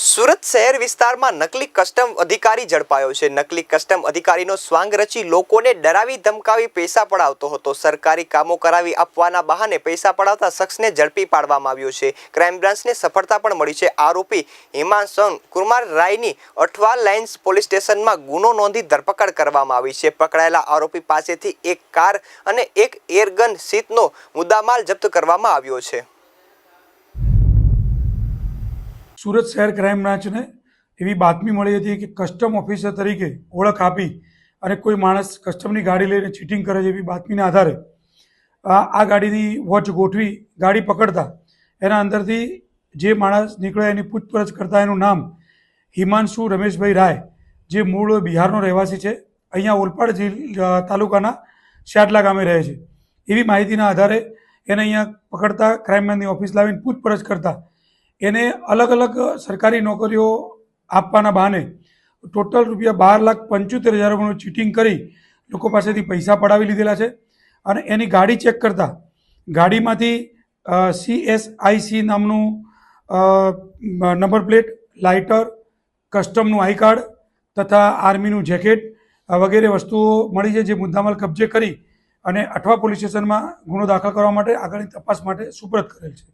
સુરત શહેર વિસ્તારમાં નકલી કસ્ટમ અધિકારી ઝડપાયો છે। નકલી કસ્ટમ અધિકારીનો સ્વાંગ રચી લોકોને ડરાવી ધમકાવી પૈસા પડાવતો હતો। સરકારી કામો કરાવી આપવાના બહાને પૈસા પડાવતા શખ્સને ઝડપી પાડવામાં આવ્યો છે। ક્રાઇમ બ્રાન્ચને સફળતા પણ મળી છે। આરોપી હિમાંશુ કુમાર રાયની અઠવા લાઇન્સ પોલીસ સ્ટેશનમાં ગુનો નોંધી ધરપકડ કરવામાં આવી છે। પકડાયેલા આરોપી પાસેથી એક કાર અને એક એરગન સહિતનો મુદ્દામાલ જપ્ત કરવામાં આવ્યો છે। સુરત શહેર ક્રાઇમ બ્રાન્ચને એવી બાતમી મળી હતી કે કસ્ટમ ઓફિસર તરીકે ઓળખ આપી અને કોઈ માણસ કસ્ટમની ગાડી લઈને ચીટિંગ કરે છે એવી બાતમીના આધારે આ ગાડીની વોચ ગોઠવી ગાડી પકડતા એના અંદરથી જે માણસ નીકળે એની પૂછપરછ કરતા એનું નામ હિમાંશુ રમેશભાઈ રાય, જે મૂળ બિહારનો રહેવાસી છે, અહીંયા ઓલપાડ તાલુકાના શાડલા ગામે રહે છે એવી માહિતીના આધારે એને અહીંયા પકડતા ક્રાઇમ બ્રાન્ચની ઓફિસ લાવીને પૂછપરછ કરતા એને અલગ અલગ સરકારી નોકરીઓ આપવાના બહાને ટોટલ ₹12,75,000 ચીટિંગ કરી લોકો પાસેથી પૈસા પડાવી લીધેલા છે। અને એની ગાડી ચેક કરતા ગાડીમાંથી CSIC નામનું નંબર પ્લેટ, લાઇટર, કસ્ટમનું આઈ કાર્ડ તથા આર્મીનું જેકેટ વગેરે વસ્તુઓ મળી છે, જે મુદ્દામાલ કબજે કરી અને અઠવા પોલીસ સ્ટેશનમાં ગુનો દાખલ કરવા માટે આગળની તપાસ માટે સુપરત કરેલ છે।